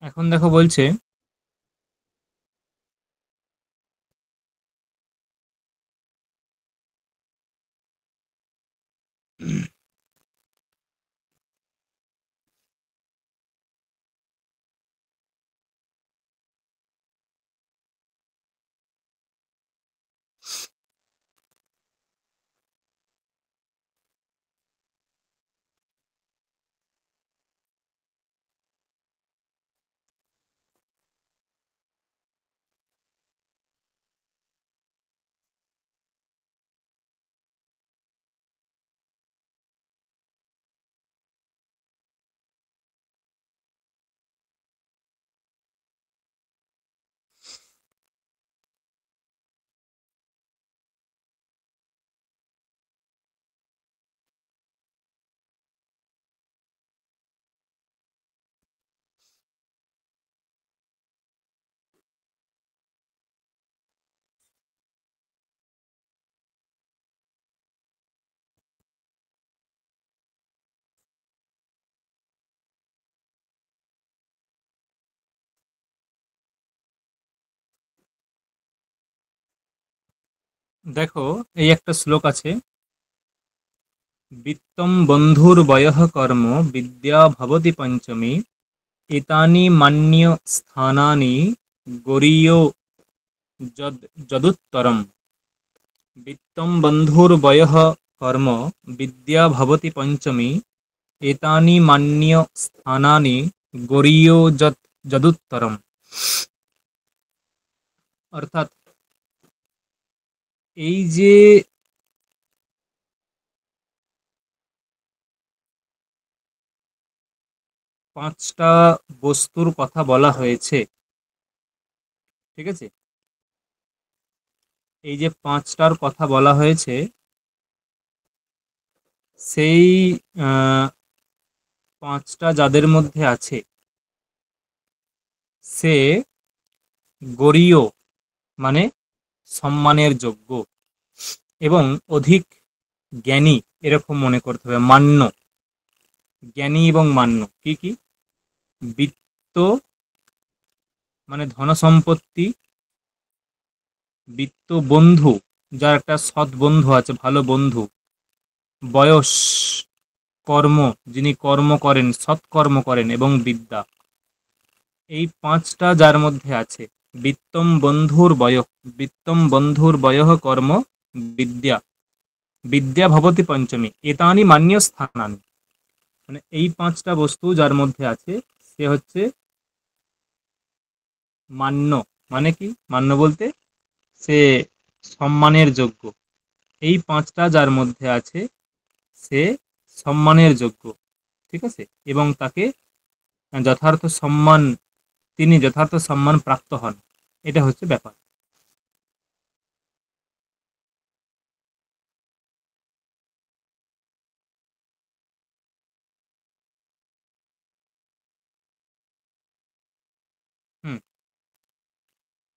এখন দেখো বলছে দেখো এই একটা শ্লোক আছে, বিত্তম বন্ধুর বয়ঃ কর্ম বিদ্যা ভবতি পঞ্চমী এতানি মান্য স্থানানি গরীয় যদুত্তরম। বিত্তম বন্ধুর বয়ঃ কর্ম বিদ্যা ভবতি পঞ্চমী এতানি মান্য স্থানানি গরীয় যদুত্তরম। অর্থাৎ এই যে পাঁচটা বস্তুর কথা বলা হয়েছে, ঠিক আছে, এই যে পাঁচটার কথা বলা হয়েছে সেই আহ, পাঁচটা যাদের মধ্যে আছে সে গরীয় মানে সম্মানের যোগ্য এবং অধিক জ্ঞানী, এরকম মনে করতে হবে। মান্য, জ্ঞানী এবং মান্য কি কি? বিত্ত মানে ধন সম্পত্তি, বিত্ত বন্ধু যার একটা সৎ বন্ধু আছে, ভালো বন্ধু, বয়স, কর্ম যিনি কর্ম করেন, সৎকর্ম করেন, এবং বিদ্যা। এই পাঁচটা যার মধ্যে আছে, বিত্তম বন্ধুর বয়ঃ, বিত্তম বন্ধুর বয়ঃ কর্ম বিদ্যা, বিদ্যা ভবতি পঞ্চমী এতানি মান্য স্থানানি। মানে এই পাঁচটা বস্তু যার মধ্যে আছে সে হচ্ছে মান্য। মানে কি মান্য বলতে? সে সম্মানের যোগ্য। এই পাঁচটা যার মধ্যে আছে সে সম্মানের যোগ্য, ঠিক আছে, এবং তাকে যথার্থ সম্মান, তিনি যথার্থ সম্মান প্রাপ্ত হন। এটা হচ্ছে ব্যাপার। হুম।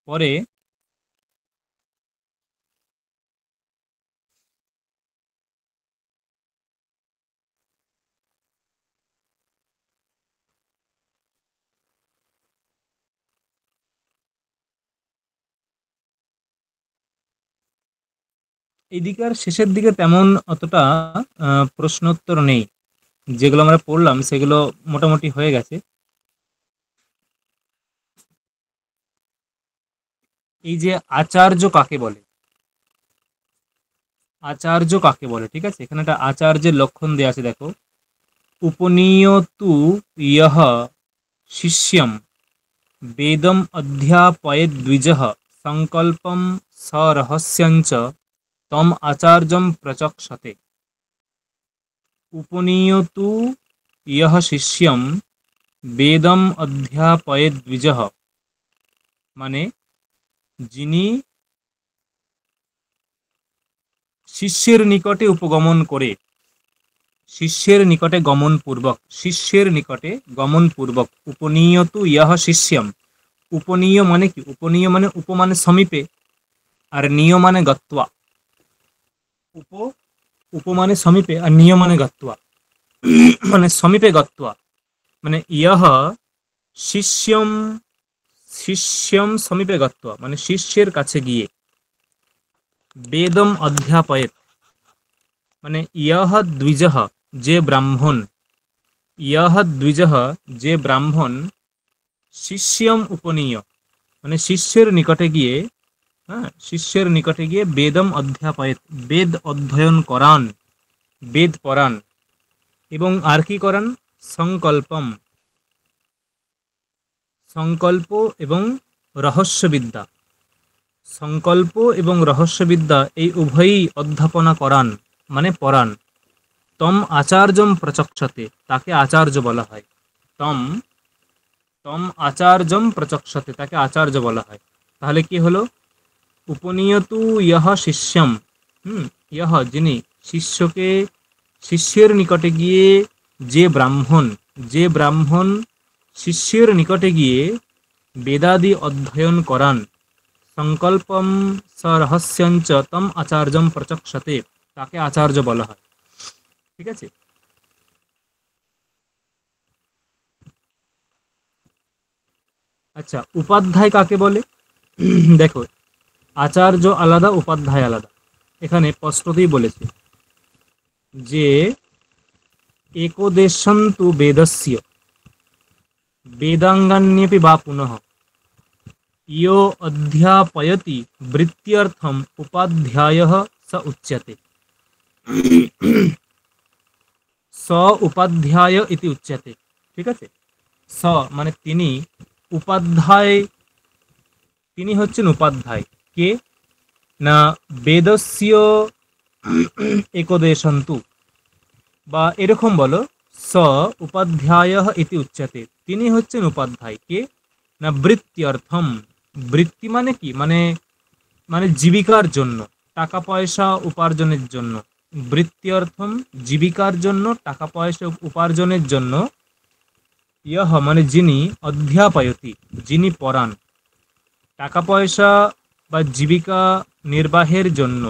পরে এইদিকে আর শেষের দিকে তেমন অতটা প্রশ্নোত্তর নেই। যেগুলো আমরা পড়লাম সেগুলো মোটামুটি হয়ে গেছে। এই যে আচার্য কাকে বলে, আচার্য কাকে বলে, ঠিক আছে, এখানে একটা আচার্যের লক্ষণ দেওয়া আছে দেখো। উপনীয়তু ইয়হ শিষ্যম বেদম অধ্যাপয়েদ দ্বিজः সংকল্পম সরহস্যঞ্চ তম আচার্যম প্রচক্ষতে। উপনীয়তু ইয়হ শিষ্যম বেদম অধ্যাপয়েদ দ্বিজः, মানে যিনি শিষ্যের নিকটে উপগমন করে, শিষ্যের নিকটে গমন পূর্বক, শিষ্যের নিকটে গমন পূর্বক। উপনীয়তু ইয়হ শিষ্যম, উপনীয় মানে কি? উপনীয় মানে উপ মানে সমীপে, আর নিয় মানে গত্বা। উপ, উপ মানে সমীপে, আর নিয় মানে গত্বা, মানে সমীপে গত্বা। মানে ইয়হ শিষ্যম শিষ্যম সমীপে গত্বা মানে শিষ্যের কাছে গিয়ে, বেদম অধ্যাপয়েত মানে ইয়হ দ্বিজহ যে ব্রাহ্মণ, ইয়হ দ্বিজহ যে ব্রাহ্মণ, শিষ্যম উপনীয় মানে শিষ্যের নিকটে গিয়ে, হ্যাঁ শিষ্যের নিকটে গিয়ে বেদম অধ্যাপয়েত বেদ অধ্যয়ন করান, বেদ পড়ান, এবং আর কি করান, সংকল্পম সংকল্প এবং রহস্যবিদ্যা, সংকল্প এবং রহস্যবিদ্যা এই উভয়ই অধ্যাপনা করান মানে পড়ান। তম আচার্যম প্রচক্ষতে তাকে আচার্য বলা হয়। তম তম আচার্যম প্রচক্ষতে তাকে আচার্য বলা হয়। তাহলে কি হলো, উপনীয়তু ইহ শিষ্যম, ইহ যিনি, শিষ্যকে শিষ্যের নিকটে গিয়ে যে ব্রাহ্মণ, যে ব্রাহ্মণ শিষ্যের নিকটে গিয়ে বেদাদি অধ্যয়ন করান, সংকল্পম সরহস্যঞ্চ তম আচার্যম প্রচক্ষতে তাকে আচার্য বলা হয়। ঠিক আছে। আচ্ছা, উপাধ্যায় কাকে বলে? দেখো, আচার্য আলাদা, উপাধ্যায় আলাদা। এখানে স্পষ্টতই বলেছে যে একোদেশন্তু বেদস্য বেদাঙ্গান্যপি বা পুনঃ ইয়ো অধ্যাপয়তি বৃত্ত্যর্থম উপাধ্যায়ঃ স উচ্যতে। স উপাধ্যায় ইতি উচ্যতে। ঠিক আছে। স মানে তিনি, উপাধ্যায় তিনি হচ্ছেন উপাধ্যায়। কে না, বেদস্য একোদেশন্তু, বা এরকম বলো, স উপাধ্যায় ইতি উচ্যতে তিনি হচ্ছেন উপাধ্যায়। কে না, বৃত্ত্যর্থম, বৃত্তি মানে কি, মানে মানে জীবিকার জন্য, টাকা পয়সা উপার্জনের জন্য। বৃত্ত্যর্থম জীবিকার জন্য, টাকা পয়সা উপার্জনের জন্য। ইয়হ মানে যিনি, অধ্যাপয়তি যিনি পড়ান, টাকা পয়সা বা জীবিকা নির্বাহের জন্য,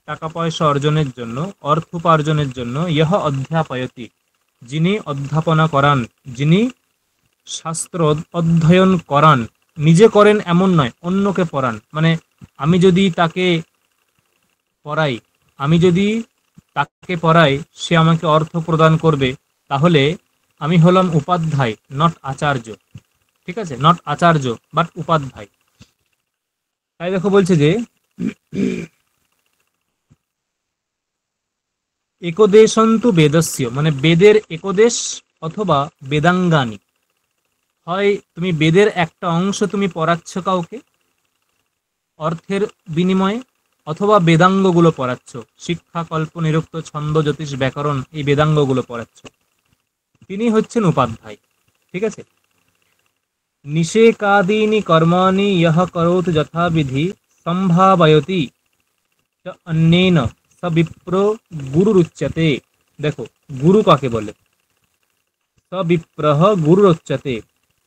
টাকা পয়সা অর্জনের জন্য, অর্থ উপার্জনের জন্য। ইহ অধ্যাপয়তি যিনি অধ্যাপনা করান, যিনি শাস্ত্র অধ্যয়ন করান, নিজে করেন এমন নয়, অন্যকে পড়ান। মানে আমি যদি তাকে পড়াই, আমি যদি তাকে পড়াই, সে আমাকে অর্থ প্রদান করবে, তাহলে আমি হলাম উপাধ্যায়, নট আচার্য। ঠিক আছে, নট আচার্য বাট উপাধ্যায়। তাই দেখো বলছে যে একদেশন্তু বেদস্য মানে বেদের একদেশ অথবা বেদাঙ্গানি, হয় তুমি বেদের একটা অংশ তুমি পড়াচ্ছ কাউকে অর্থের বিনিময়ে, অথবা বেদাঙ্গগুলো পড়াচ্ছ, শিক্ষা কল্প নিরুক্ত ছন্দ জ্যোতিষ ব্যাকরণ এই বেদাঙ্গগুলো পড়াচ্ছ, তিনি হচ্ছেন উপাধ্যায়। ঠিক আছে। নিষেকাদীনি কর্মাণি ইয়ঃ করোত যথাবিধি সম্ভাবয়তি চ অন্যেন স বিপ্র গুরুরুচ্যতে। দেখো, গুরু কাকে বলে? স বিপ্রহ গুরুরুচ্যতে।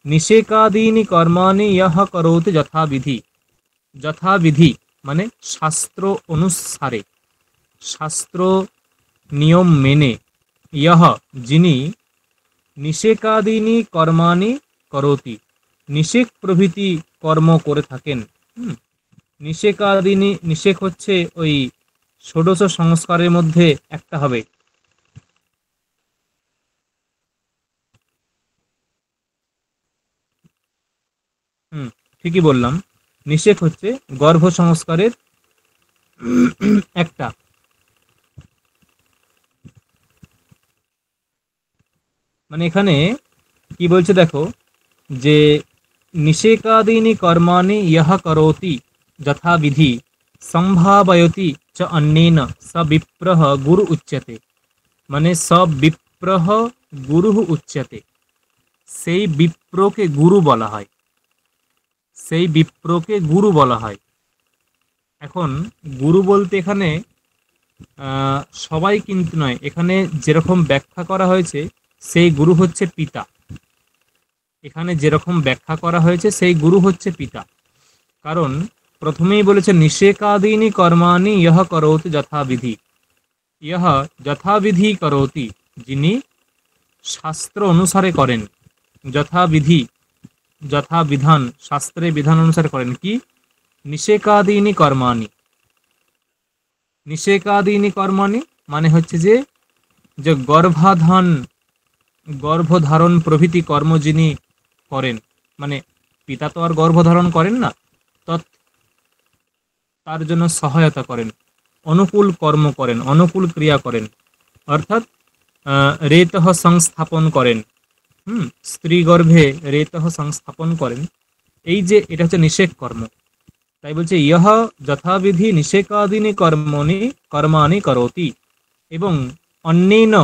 নিষেকাদীনি কর্মাণি ইয়ঃ করোত যথাবিধি, যথাবিধি মানে শাস্ত্র অনুসারে, শাস্ত্র নিয়ম মেনে, ইয়হ যিনি, নিষেকাদীনি কর্মাণি করোতি নিষেক প্রভৃতি কর্ম করে থাকেন। নিষেকাদীনি, নিষেক হচ্ছে ওই ষোড়শ সংস্কারের মধ্যে একটা হবে। হুম, ঠিকই বললাম। নিষেক হচ্ছে গর্ভ সংস্কারের একটা। মানে এখানে কি বলছে দেখো, যে নিষেকাদীনি কর্মাণি ইয়ঃ করোতি যথাবিধি সম্ভাবয়তি চ অন্যেন স বিপ্রহ গুরু উচ্যতে। মানে স বিপ্রহ গুরু উচ্যতে, সেই বিপ্রকে গুরু বলা হয়, সেই বিপ্রকে গুরু বলা হয়। এখন গুরু বলতে এখানে সবাই কিন্তু নয়, এখানে যেরকম ব্যাখ্যা করা হয়েছে সেই গুরু হচ্ছে পিতা। এখানে যেরকম ব্যাখ্যা করা হয়েছে সেই গুরু হচ্ছে পিতা। কারণ প্রথমেই বলেছে নিষেকাদীনি কর্মাণি ইয়ঃ করোতি যথাবিধি, ইয়ঃ যথাবিধি করোতি যিনি শাস্ত্র অনুসারে করেন, যথাবিধি যথা বিধান, শাস্ত্রে বিধান অনুসারে করেন কি নিষেকাদীনি কর্মাণি। নিষেকাদীনি কর্মাণি মানে হচ্ছে যে যে গর্ভধারণ প্রভৃতি কর্ম যিনি করেন, মানে পিতা তো আর গর্ভধারণ করেন না, তৎ তার জন্য সহায়তা করেন, অনুকূল কর্ম করেন, অনুকূল ক্রিয়া করেন, অর্থাৎ রেতঃ সংস্থাপন করেন। স্ত্রী গর্ভে রেতঃ সংস্থাপন করেন, এই যে এটা হচ্ছে নিষেক কর্ম। তাই বলছে ইহ যথাবিধি নিষেকাদিনী কর্মাণি করোতি, এবং অন্যেন,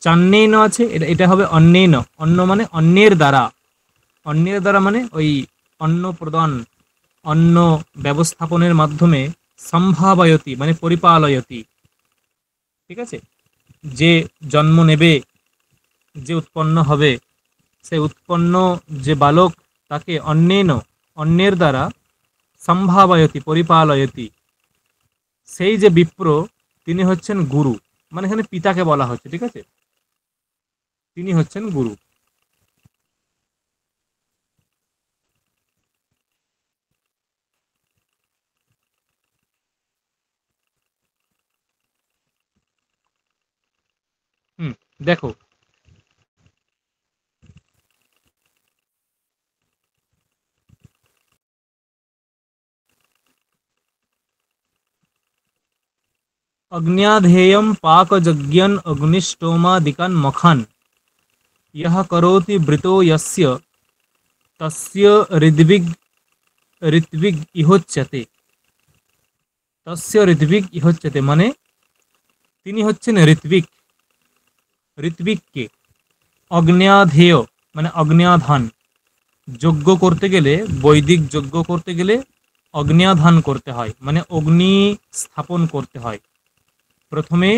চান্যেন আছে, এটা এটা হবে অন্যেন, অন্য মানে অন্যের দ্বারা, অন্যের দ্বারা মানে ওই অন্ন প্রদান, অন্ন ব্যবস্থাপনের মাধ্যমে, সম্ভাবয়তি মানে পরিপালয়তি, ঠিক আছে, যে জন্ম নেবে, যে উৎপন্ন হবে, সে উৎপন্ন যে বালক, তাকে অন্যেন, অন্যের দ্বারা, সম্ভাবয়তি পরিপালয়তি, সেই যে বিপ্র, তিনি হচ্ছেন গুরু, মানে এখানে পিতাকে বলা হচ্ছে, ঠিক আছে, তিনি হচ্ছেন গুরু। হুম, দেখো, अग्न्याधेयं पाकयज्ञन् अग्निष्टोमादिकान् मखान् यः करोति वृतो यस्य तस्य ऋत्विग् ইহোচ্যতে। তস্য ঋত্বিক ইহোচ্যতে মানে তিনি হচ্ছেন ঋত্বিক। ঋত্বিককে অগ্ন্যাধেয় মানে অগ্ন্যাধান, যজ্ঞ করতে গেলে, বৈদিক যজ্ঞ করতে গেলে অগ্ন্যাধান করতে হয়, মানে অগ্নি স্থাপন করতে হয়। প্রথমে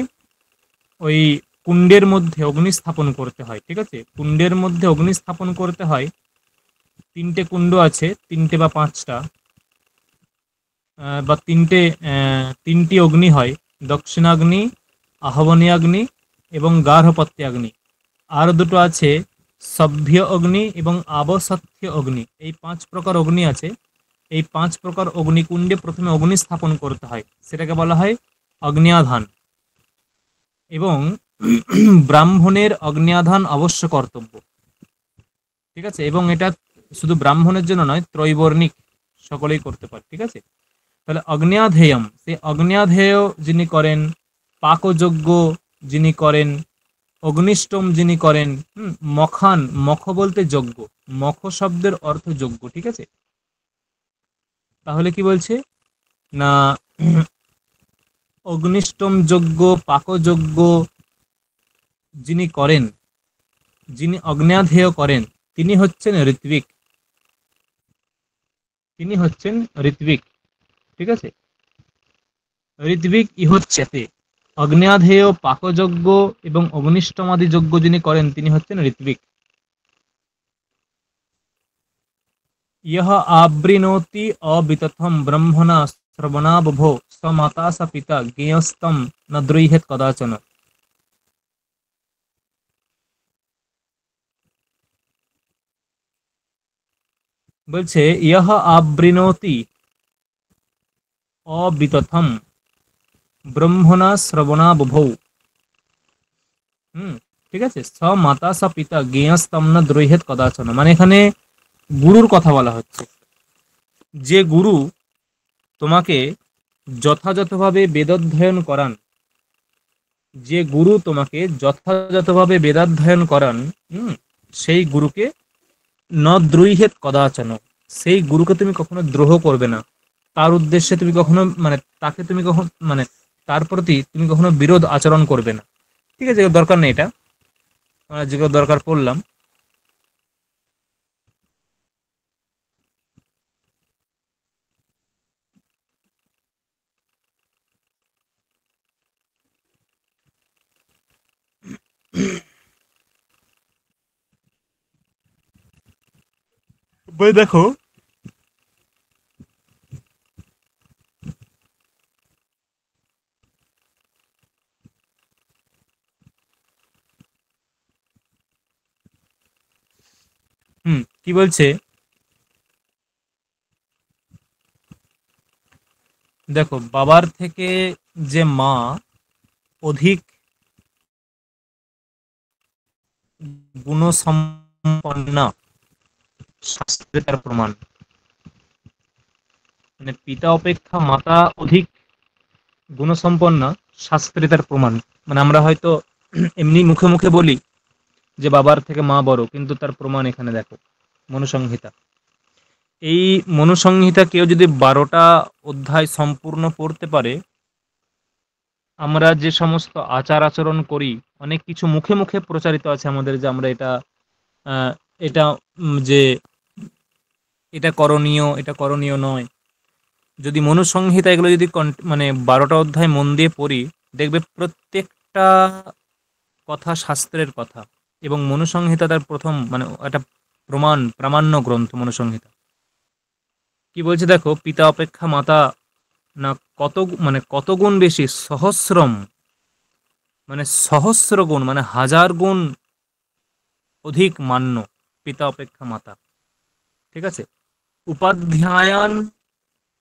ওই কুণ্ডের মধ্যে অগ্নি স্থাপন করতে হয়, ঠিক আছে, কুণ্ডের মধ্যে অগ্নি স্থাপন করতে হয়। তিনটে কুণ্ড আছে, তিনটে বা পাঁচটা, বা তিনটি অগ্নি হয়, দক্ষিণাগ্নি, আহবনীয়াগ্নি এবং গার্হপত্যাগ্নি। আর দুটো আছে সভ্য অগ্নি এবং আবসথ্য অগ্নি, এই পাঁচ প্রকার অগ্নি আছে। এই পাঁচ প্রকার অগ্নিকুণ্ডে প্রথমে অগ্নি স্থাপন করতে হয়, সেটাকে বলা হয় অগ্ন্যাধান। এবং ব্রাহ্মণের অগ্ন্যাধান অবশ্য কর্তব্য, ঠিক আছে, এবং এটা শুধু ব্রাহ্মণের জন্য নয়, ত্রৈবর্ণিক সকলেই করতে পারে, ঠিক আছে। তাহলে অগ্ন্যাধেয়ম, সেই অগ্ন্যাধেয় যিনি করেন, পাকযজ্ঞ যিনি করেন, অগ্নিষ্টম যিনি করেন, মখান, মখ বলতে যজ্ঞ, মখ শব্দের অর্থ যজ্ঞ, ঠিক আছে। তাহলে কি বলছে না, অগ্নিষ্টম যজ্ঞ, পাকযজ্ঞ যিনি করেন, যিনি অগ্ন্যাধেয় করেন, তিনি হচ্ছেন ঋত্বিক, তিনি হচ্ছেন ঋত্বিক, ঠিক আছে। ঋত্বিক ইহোচ্ছেতে, অগ্ন্যাধেয়, পাকযজ্ঞ এবং অগ্নিষ্টমাদি যজ্ঞ যিনি করেন, তিনি হচ্ছেন ঋত্বিক। यः आवृणोति अवितथं ब्रह्मणा श्रवणाबभो स माता स पिता ज्ञेयस्तं न द्रुह्येत् कदाचन। বলছে ইহ আবৃণোতি অবিতথম ব্রহ্মণা শ্রবণাবভৌ, ঠিক আছে, স মাতা স পিতা জ্ঞেয়স্তম ন দ্রৈহেত কদাচন, মানে এখানে গুরুর কথা বলা হচ্ছে। যে গুরু তোমাকে যথাযথভাবে বেদাধ্যয়ন করান, যে গুরু তোমাকে যথাযথভাবে বেদাধ্যয়ন করান, সেই গুরুকে ন দ্রুহেত কদাচন, সেই গুরুকে তুমি কখনো দ্রোহ করবে না, তার উদ্দেশ্যে তুমি কখনো মানে তাকে তুমি কখনো মানে তার প্রতি তুমি কখনো বিরোধ আচরণ করবে না, ঠিক আছে, দরকার নেই এটা, আমরা যেগুলো দরকার পড়লাম। বই দেখো, কি বলছে, দেখো, বাবার থেকে যে মা অধিক গুণসম্পন্না, শাস্ত্রে তার প্রমাণ। মানে পিতা অপেক্ষা মাতা অধিক গুণসম্পন্না, শাস্ত্রে তার প্রমাণ। মানে আমরা হয়তো এমনি মুখে মুখে বলি যে বাবার থেকে মা বড়, কিন্তু তার প্রমাণ এখানে দেখো, মনুসংহিতা। এই মনুসংহিতা কেউ যদি 12টা অধ্যায় সম্পূর্ণ পড়তে পারে, আমরা যে সমস্ত আচার আচরণ করি, অনেক কিছু মুখে মুখে প্রচারিত আছে আমাদের, যে আমরা এটা আহ, এটা যে এটা করণীয়, এটা করণীয় নয়। যদি মনুসংহিতা এগুলো যদি মানে 12টা অধ্যায় মন দিয়ে পড়ি, দেখবে প্রত্যেকটা কথা শাস্ত্রের কথা। এবং মনুসংহিতা তার প্রথম, মানে একটা প্রামাণ্য গ্রন্থ মনুসংহিতা। কি বলছে দেখো, পিতা অপেক্ষা মাতা না কত, মানে কত গুণ বেশি, সহস্রম, মানে সহস্র গুণ, মানে 1000 গুণ অধিক মান্য পিতা অপেক্ষা মাতা। ঠিক আছে। উপাধ্যায়ান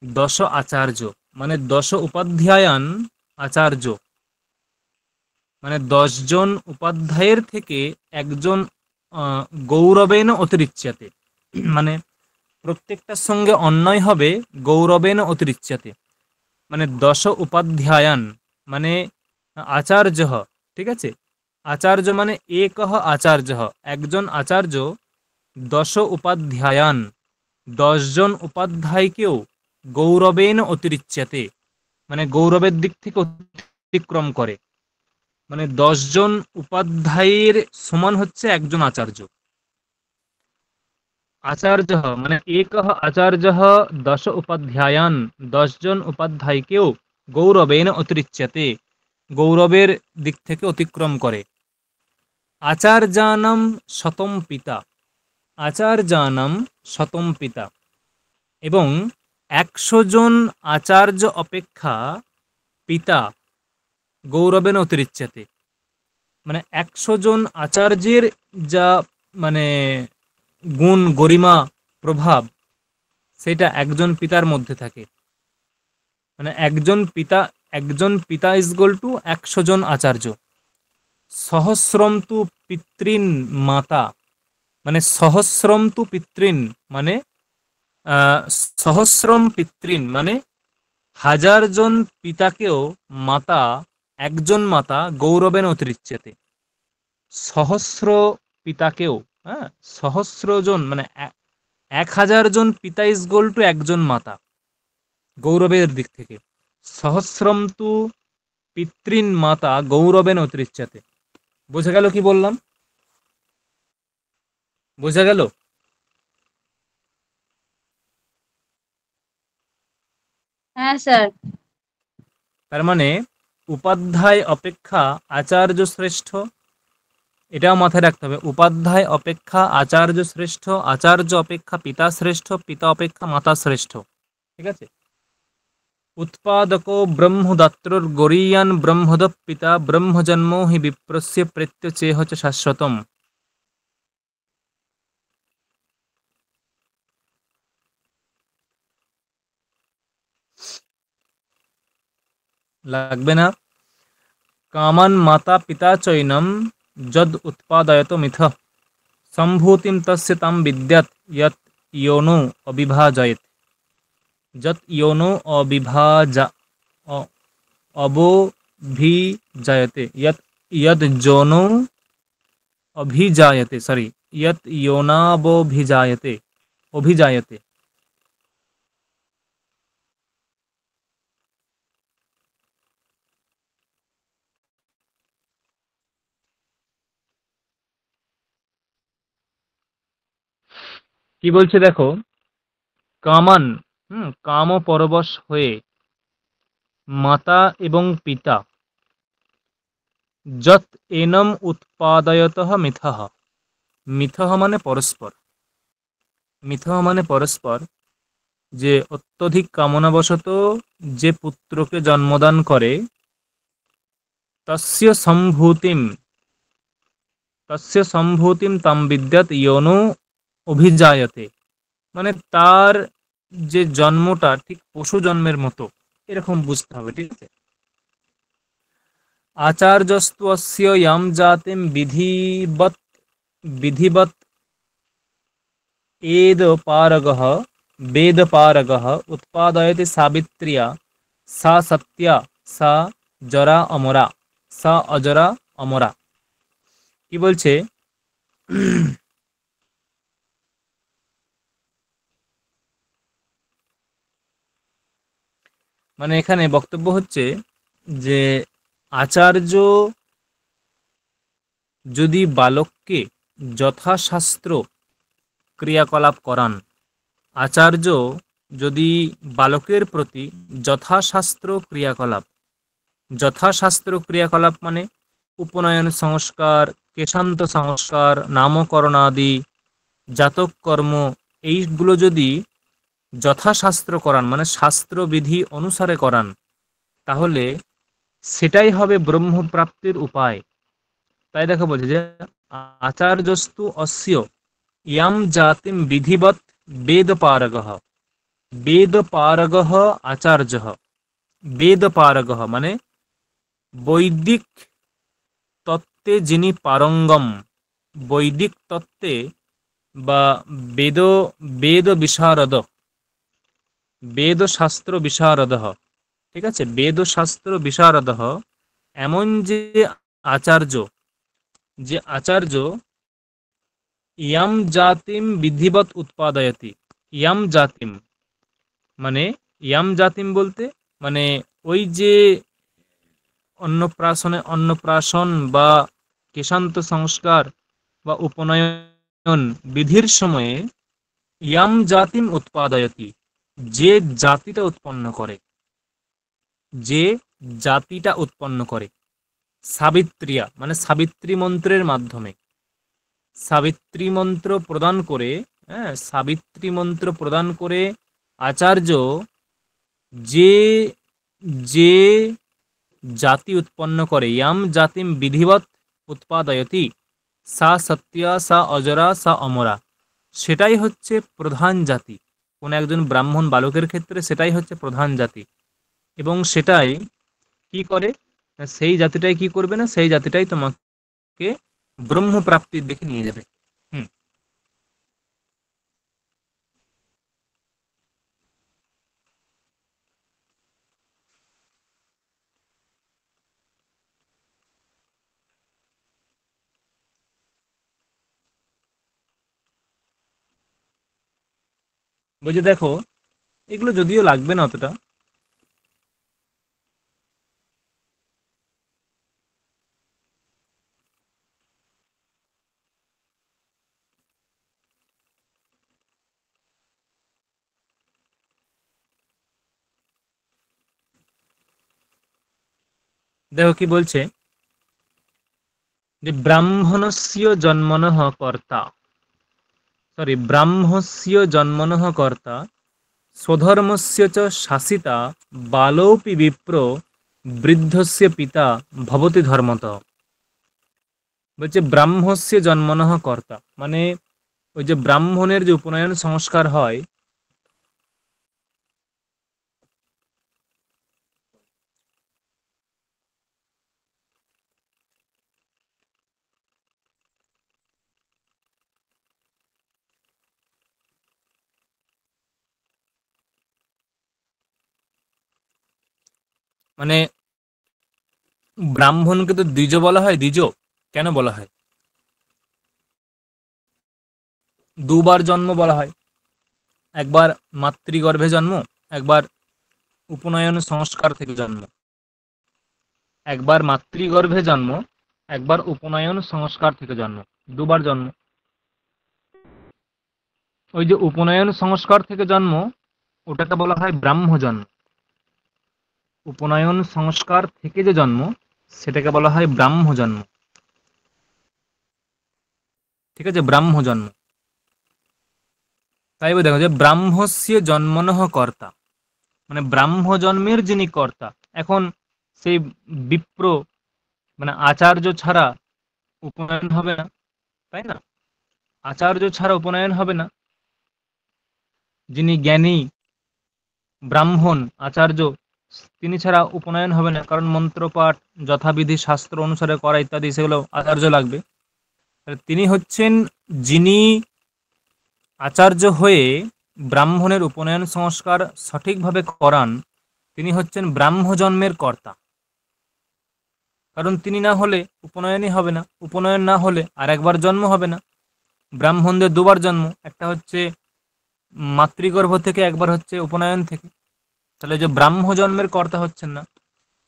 10 আচার্য, মানে 10 উপাধ্যায়ান আচার্য, মানে 10 জন উপাধ্যায়ের থেকে একজন গৌরবেন অতিরিচ্যতে, মানে প্রত্যেকটার সঙ্গে অন্যায় হবে গৌরবেন অতিরিচ্যতে। মানে 10 উপাধ্যায়ান মানে আচার্য, ঠিক আছে। আচার্য মানে একহ আচার্য, একজন আচার্য। 10 উপাধ্যায়ান 10 জন উপাধ্যায়কেও গৌরবেন অতিরিচ্যতে, মানে গৌরবের দিক থেকে অতিক্রম করে। মানে 10 জন উপাধ্যায়ের সমান হচ্ছে একজন আচার্য। আচার্য মানে একহ আচার্য 10 উপাধ্যায়ান, 10 জন উপাধ্যায়কেও গৌরবেন অতিরিচ্যতে, গৌরবের দিক থেকে অতিক্রম করে। আচার্যানাম শতম পিতা, আচার্যানাম শতম পিতা, এবং 100 জন আচার্য অপেক্ষা পিতা গৌরবেন অতিরিচ্যতে। মানে 100 জন আচার্যের যা মানে গুণ, গরিমা, প্রভাব, সেটা একজন পিতার মধ্যে থাকে। মানে একজন পিতা ইজ ইকুয়াল টু 100 জন আচার্য। সহস্রম তু পিতৃন মাতা, মানে সহস্রম তু পিতৃন মানে আহ, সহস্রম পিতৃন মানে 1000 জন পিতাকেও মাতা, একজন মাতা গৌরবেন অতিরিচ্যতে। সহস্র পিতাকেও, হ্যাঁ, সহস্র জন মানে 1000 জন পিতা ইজ গোল টু একজন মাতা গৌরবের দিক থেকে। সহস্রম তু পিতৃন মাতা গৌরবেন অতিরিচ্যতে। বোঝা গেল কি বললাম? বোঝা গেল? হ্যাঁ স্যার। তার মানে উপাধ্যায় অপেক্ষা আচার্য শ্রেষ্ঠ, এটাও মাথায় রাখতে হবে। উপাধ্যায় অপেক্ষা আচার্য শ্রেষ্ঠ, আচার্য অপেক্ষা পিতা শ্রেষ্ঠ, পিতা অপেক্ষা মাতা শ্রেষ্ঠ। ঠিক আছে। उत्पादको ब्रह्मदात्रुर्गरीयान् ब्रह्मदः पिता ब्रह्मजन्मो हि विप्रस्य प्रत्यचेह च शाश्वतम्। লাগবে না? कामान् माता पिता चैनं जद उत्पादयतो मिथः सम्भूतिं तस्य तां विद्यात् यत् योनो अविभाजयत्, यत् योनो अवोभिजायते, यत् यद् जोनो अभिजायते, सॉरी, यत् योनावोभिजायते, अभिजायते। কি বলছে দেখো, কামান, কাম পরবশ হয়ে মাতা এবং পিতা, যত এনম উৎপাদয়তঃ মিথঃ, মিথঃ মানে পরস্পর, মিথঃ মানে পরস্পর, যে অত্যধিক কামনাবশত যে পুত্রকে জন্মদান করে, তস্য সম্ভূতিম, তস্য সম্ভূতিম তাম বিদ্যাৎ ইয়নো অভিজায়তে, মানে তার যে জন্মটা ঠিক পশু জন্মের মতো, এরকম বুঝতে হবে, ঠিক আছে। আচার্যস্তু অস্য ইয়াম জাতিম বিধিবৎ বিধিবৎ এদ পারগঃ বেদ পারগঃ উৎপাদয়তি সাবিত্রিয়া সা সত্যা সা জরা অমরা সা অজরা অমরা। কি বলছে, মানে এখানে বক্তব্য হচ্ছে যে আচার্য যদি বালককে যথাশাস্ত্র ক্রিয়াকলাপ করান, আচার্য যদি বালকের প্রতি যথাশাস্ত্র ক্রিয়াকলাপ, যথাশাস্ত্র ক্রিয়াকলাপ মানে উপনয়ন সংস্কার, কেশান্ত সংস্কার, নামকরণাদি, জাতক কর্ম, এইগুলো যদি যথাশাস্ত্র করান মানে শাস্ত্রবিধি অনুসারে করান, তাহলে সেটাই হবে ব্রহ্মপ্রাপ্তির উপায়। তাই দেখো বলছে যে আচার্যস্তু অস্য ইয়াম জাতিম বিধিবৎ বেদ পারগঃ, বেদ পারগঃ আচার্যঃ। বেদ পারগঃ মানে বৈদিক তত্ত্বে যিনি পারঙ্গম, বৈদিক তত্ত্বে বা বেদ বেদ বিশারদ, বেদ শাস্ত্র বিশারদ, ঠিক আছে, বেদ শাস্ত্র বিশারদ এমন যে আচার্য, যে আচার্য ইয়াম জাতিম বিধিবৎ উৎপাদয়তি, ইয়াম জাতিম মানে ইয়াম জাতিম বলতে মানে ওই যে অন্নপ্রাশন বা কেশান্ত সংস্কার বা উপনয়ন বিধির সময়ে ইয়াম জাতিম উৎপাদয়তি, যে জাতিটা উৎপন্ন করে, যে জাতিটা উৎপন্ন করে, সাবিত্রিয়া মানে সাবিত্রী মন্ত্রের মাধ্যমে, সাবিত্রী মন্ত্র প্রদান করে, হ্যাঁ, সাবিত্রী মন্ত্র প্রদান করে আচার্য যে যে জাতি উৎপন্ন করে, ইয়াম জাতিম বিধিবৎ উৎপাদয়তি সা সত্যা সা অজরা সা অমরা, সেটাই হচ্ছে প্রধান জাতি। কোন একজন ব্রাহ্মণ বালকের ক্ষেত্রে সেটাই হচ্ছে প্রধান জাতি, এবং সেটাই কি করে, সেই জাতিটাই কি করবে না, সেই জাতিটাই তোমাকে ব্রহ্মপ্রাপ্তির দিকে নিয়ে যাবে। হুম, বুঝে দেখো, এগুলো যদিও লাগবে না অতটা। দেখো কি বলছে, যে ব্রাহ্মণস্য জন্মনঃ কর্তা, সরি, ব্রাহ্মস্য জন্মনঃ কর্তা স্বধর্মস্য চ শাসিতা বালোপি বিপ্র বৃদ্ধস্য পিতা ভবতি ধর্মতঃ। বলছে ব্রাহ্মস্য জন্মনঃ কর্তা মানে ওই যে ব্রাহ্মণের যে উপনয়ন সংস্কার হয়, মানে ব্রাহ্মণকে তো দ্বিজ বলা হয়। দ্বিজ কেন বলা হয়? দুবার জন্ম বলা হয়, একবার মাতৃগর্ভে জন্ম, একবার উপনয়ন সংস্কার থেকে জন্ম। একবার মাতৃগর্ভে জন্ম, একবার উপনয়ন সংস্কার থেকে জন্ম, দুবার জন্ম। ওই যে উপনয়ন সংস্কার থেকে জন্ম, ওটাকে বলা হয় ব্রাহ্ম জন্ম। উপনয়ন সংস্কার থেকে যে জন্ম, সেটাকে বলা হয় ব্রাহ্ম জন্ম, ঠিক আছে, ব্রাহ্ম জন্ম। তাই দেখো যে ব্রাহ্মস্য জন্মনঃ কর্তা মানে ব্রাহ্ম জন্মের যিনি কর্তা। এখন সেই বিপ্র মানে আচার্য ছাড়া উপনয়ন হবে না, তাই না? আচার্য ছাড়া উপনয়ন হবে না। যিনি জ্ঞানী ব্রাহ্মণ আচার্য, তিনি ছাড়া উপনয়ন হবে না, কারণ মন্ত্রপাঠ যথাবিধি শাস্ত্র অনুসারে করা ইত্যাদি সেগুলো আচার্য লাগবে। তিনি হচ্ছেন যিনি আচার্য হয়ে ব্রাহ্মণের উপনয়ন সংস্কার সঠিকভাবে করান, তিনি হচ্ছেন ব্রাহ্মজন্মের কর্তা। কারণ তিনি না হলে উপনয়নই হবে না, উপনয়ন না হলে আর একবার জন্ম হবে না। ব্রাহ্মণদের দুবার জন্ম, একটা হচ্ছে মাতৃগর্ভ থেকে, একবার হচ্ছে উপনয়ন থেকে। তাহলে যে ব্রাহ্ম জন্মের কর্তা হচ্ছেন না।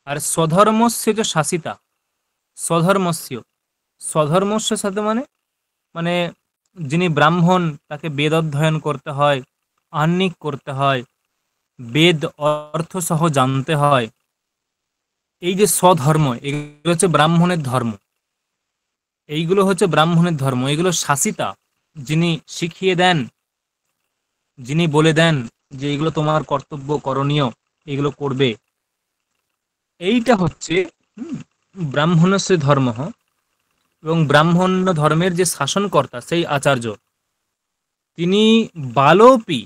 আর স্বধর্মস্য যে শাসিতা, স্বধর্মস্য, স্বধর্মস্য সাথে মানে মানে যিনি ব্রাহ্মণ তাকে বেদ অধ্যয়ন করতে হয়, আহ্নিক করতে হয়, বেদ অর্থ সহ জানতে হয়। এই যে স্বধর্ম, এগুলো হচ্ছে ব্রাহ্মণের ধর্ম, এইগুলো হচ্ছে ব্রাহ্মণের ধর্ম। এগুলো শাসিতা, যিনি শিখিয়ে দেন, যিনি বলে দেন যে এগুলো তোমার কর্তব্য, করণীয়, এগুলো করবে, এইটা হচ্ছে ব্রাহ্মণস্য ধর্ম। এবং ব্রাহ্মণ ধর্মের যে শাসনকর্তা সেই আচার্য, তিনি বালোপি,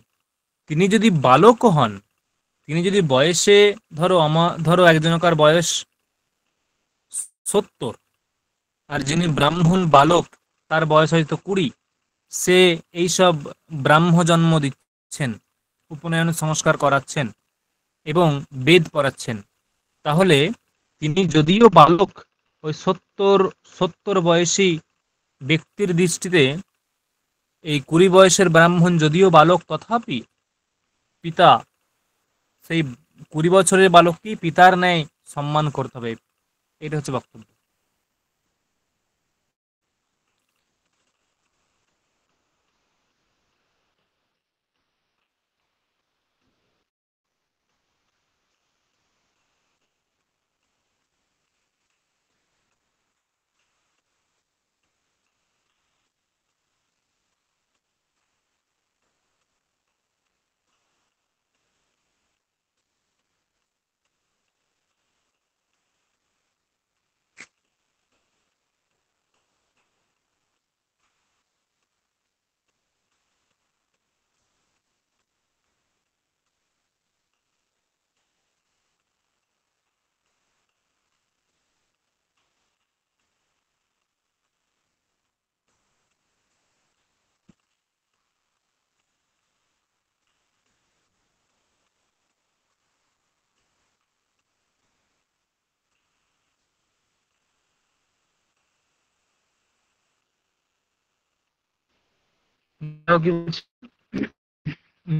তিনি যদি বালক হন, তিনি যদি বয়সে ধরো একজনকার বয়স 70, আর যিনি ব্রাহ্মণ বালক তার বয়স হয়তো 20, সে এইসব ব্রাহ্ম জন্ম দিচ্ছেন, উপনয়ন সংস্কার করাচ্ছেন এবং বেদ পড়াচ্ছেন, তাহলে তিনি যদিও বালক, ওই 70 বয়সী ব্যক্তির দৃষ্টিতে এই 20 বয়সের ব্রাহ্মণ যদিও বালক, তথাপি পিতা সেই 20 বছরের বালককেই পিতার ন্যায় সম্মান করতে হবে। এটা হচ্ছে বক্তব্য।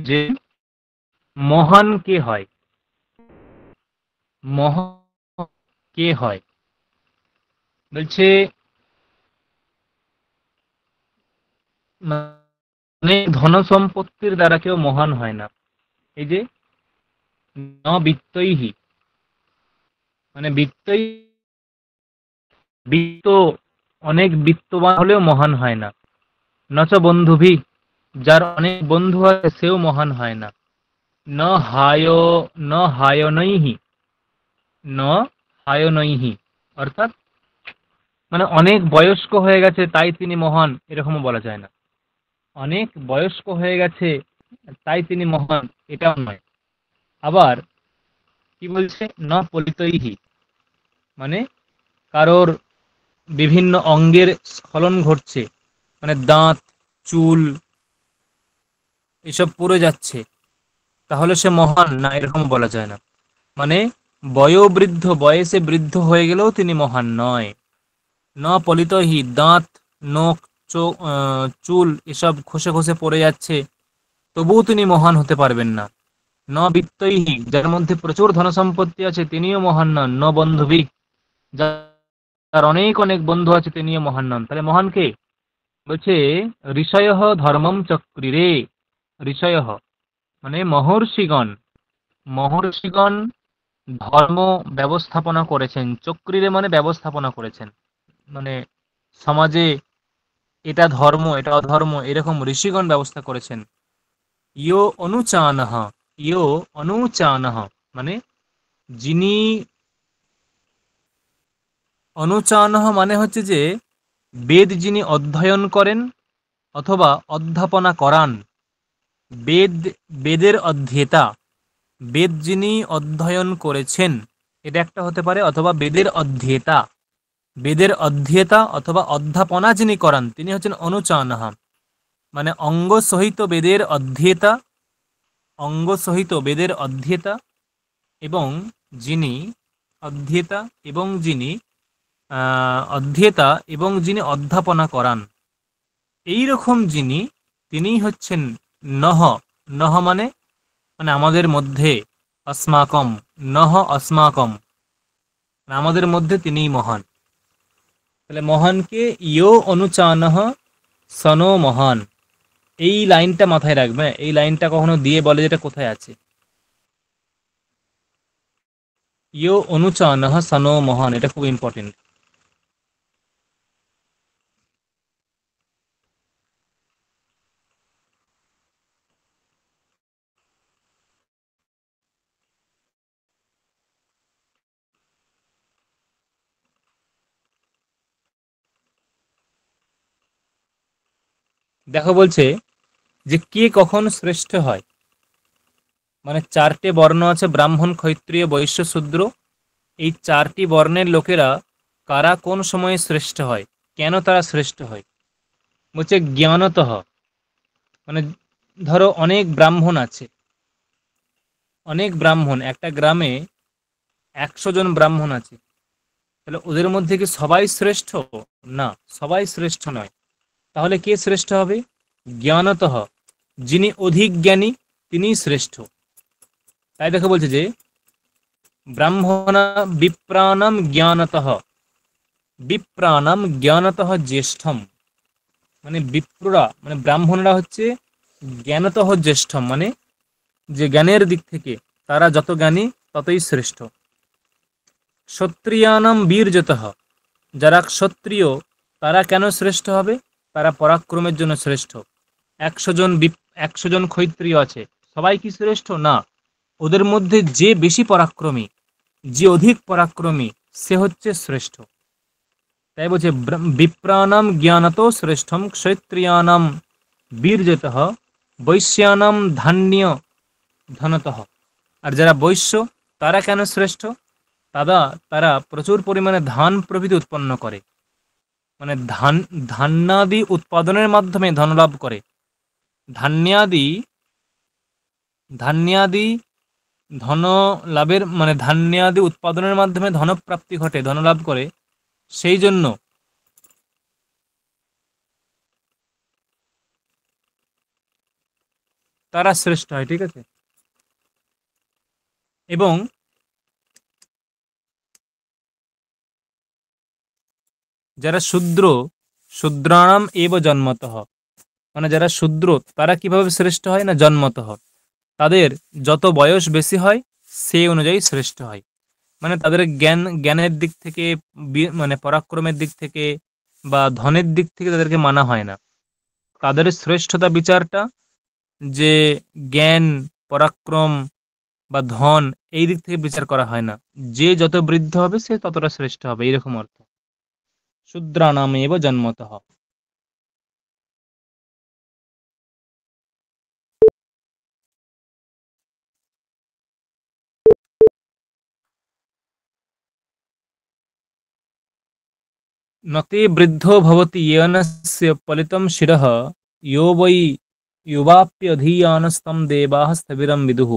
যে মহান কে হয়, মহান কে হয়, বলছে মানে ধন সম্পত্তির দ্বারা কেউ মহান হয় না। এই যে ন বিত্তৈহি, মানে বিত্তই, বিত্ত, অনেক বিত্তবান হলেও মহান হয় না। নচ বন্ধুভি, যার অনেক বন্ধু আছে সেও মহান হয় না। ন হায়, ন হায়নৈহি, ন হায়নৈহি, অর্থাৎ মানে অনেক বয়স্ক হয়ে গেছে তাই তিনি মহান, এরকমও বলা যায় না। অনেক বয়স্ক হয়ে গেছে তাই তিনি মহান, এটাও নয়। আবার কি বলছে, ন পলিতৈহি, মানে কারোর বিভিন্ন অঙ্গের স্খলন ঘটছে, মানে দাঁত, চুল এসব পড়ে যাচ্ছে, তাহলে সে মহান না, এরকম বলা যায় না। মানে বয়োবৃদ্ধ, বয়সে বৃদ্ধ হয়ে গেলেও তিনি মহান নয়। ন পলিতহি, দাঁত, নখ, চুল এসব খসে খসে পড়ে যাচ্ছে, তবুও তিনি মহান হতে পারবেন না। ন বিত্তৈহি, যার মধ্যে প্রচুর ধন সম্পত্তি আছে তিনিও মহান নন। ন বন্ধুভি, যার অনেক অনেক বন্ধু আছে তিনিও মহান নন। তাহলে মহান কে? বলছে ঋষয় ধর্মম চক্রিরে। ঋষয় মানে মহর্ষিগণ, মহর্ষিগণ ধর্ম ব্যবস্থাপনা করেছেন। চক্রিরে মানে ব্যবস্থাপনা করেছেন, মানে সমাজে এটা ধর্ম এটা অধর্ম এরকম ঋষিগণ ব্যবস্থা করেছেন। ইয়ো অনুচানহ, ইয়ো অনুচানহ মানে যিনি, অনুচানহ মানে হচ্ছে যে বেদ যিনি অধ্যয়ন করেন অথবা অধ্যাপনা করান, বেদের অধ্যেতা, বেদ যিনি অধ্যয়ন করেছেন, এটা একটা হতে পারে, অথবা বেদের অধ্যেতা। বেদের অধ্যেতা অথবা অধ্যাপনা যিনি করান তিনি হচ্ছেন অনুচানহ, মানে অঙ্গ সহিত বেদের অধ্যেতা, অঙ্গ সহিত বেদের অধ্যেতা এবং যিনি অধ্যেতা এবং যিনি অধ্যেতা এবং যিনি অধ্যাপনা করান, এই রকম যিনি, তিনিই হচ্ছেন নহ। নহ মানে মানে আমাদের মধ্যে, অস্মাকম, নহ অস্মাকম, মানে আমাদের মধ্যে তিনিই মহান। তাহলে মহানকে ইয়ো অনুচানহ সনো মহান, এই লাইনটা মাথায় রাখবে। এই লাইনটা কখনো দিয়ে বলে যেটা কোথায় আছে, ইয়ো অনুচানহ সনো মহান, এটা খুব ইম্পর্টেন্ট। দেখো বলছে যে কে কখন শ্রেষ্ঠ হয়, মানে চারটে বর্ণ আছে, ব্রাহ্মণ, ক্ষত্রিয়, বৈশ্য, শূদ্র। এই চারটি বর্ণের লোকেরা কারা কোন সময়ে শ্রেষ্ঠ হয়, কেন তারা শ্রেষ্ঠ হয়? বলছে জ্ঞানতঃ, মানে ধরো অনেক ব্রাহ্মণ আছে, অনেক ব্রাহ্মণ, একটা গ্রামে 100 জন ব্রাহ্মণ আছে, তাহলে ওদের মধ্যে কি সবাই শ্রেষ্ঠ? না, সবাই শ্রেষ্ঠ নয়। তাহলে কে শ্রেষ্ঠ হবে? জ্ঞানতঃ, যিনি অধিক জ্ঞানী তিনিই শ্রেষ্ঠ। তাই দেখো বলছে যে ব্রাহ্মণা বিপ্রাণম জ্ঞানতঃ, বিপ্রাণম জ্ঞানতঃ জ্যেষ্ঠম, মানে বিপ্ররা মানে ব্রাহ্মণরা হচ্ছে জ্ঞানতঃ জ্যেষ্ঠম, মানে যে জ্ঞানের দিক থেকে তারা যত জ্ঞানী ততই শ্রেষ্ঠ। ক্ষত্রিয়ানাম বীর্যতঃ, যারা ক্ষত্রিয় তারা কেন শ্রেষ্ঠ হবে? তারা পরাক্রমের জন্য শ্রেষ্ঠ। 100 জন 100 জন ক্ষত্রিয় আছে, সবাই কি শ্রেষ্ঠ? না, ওদের মধ্যে যে বেশি পরাক্রমী, যে অধিক পরাক্রমী, সে হচ্ছে শ্রেষ্ঠ। তাই বলছে বিপ্রাণাম জ্ঞানত শ্রেষ্ঠম, ক্ষত্রিয়ানাম বীর্যতঃ, বৈশ্যানাম ধান্য ধনতঃ। আর যারা বৈশ্য তারা কেন শ্রেষ্ঠ? তারা প্রচুর পরিমাণে ধান প্রভৃতি উৎপন্ন করে, মানে ধান্যাদি উৎপাদনের মাধ্যমে ধনলাভ করে। ধান্যাদি ধান্যাদি ধন লাভের, মানে ধান্যাদি উৎপাদনের মাধ্যমে ধনপ্রাপ্তি ঘটে, ধনলাভ করে, সেই জন্য তারা শ্রেষ্ঠ হয়। ঠিক আছে, এবং যারা শূদ্র, শূদ্রাণাম এব জন্মতঃ, মানে যারা শূদ্র তারা কিভাবে শ্রেষ্ঠ হয় না, জন্মতঃ, তাদের যত বয়স বেশি হয় সেই অনুযায়ী শ্রেষ্ঠ হয়। মানে তাদের জ্ঞানের দিক থেকে, মানে পরাক্রমের দিক থেকে বা ধনের দিক থেকে তাদেরকে মানা হয় না। তাদের শ্রেষ্ঠতা বিচারটা যে জ্ঞান, পরাক্রম বা ধন, এই দিক থেকে বিচার করা হয় না। যে যত বৃদ্ধ হবে সে ততটা শ্রেষ্ঠ হবে, এরকম অর্থ। শূদ্রানামেব জন্মতঃ। নতে বৃদ্ধো ভবতি येनस्य पलितं शिरः, यो वै युवाप्यधीयानस्तं देवाः স্থবিরম বিদুঃ।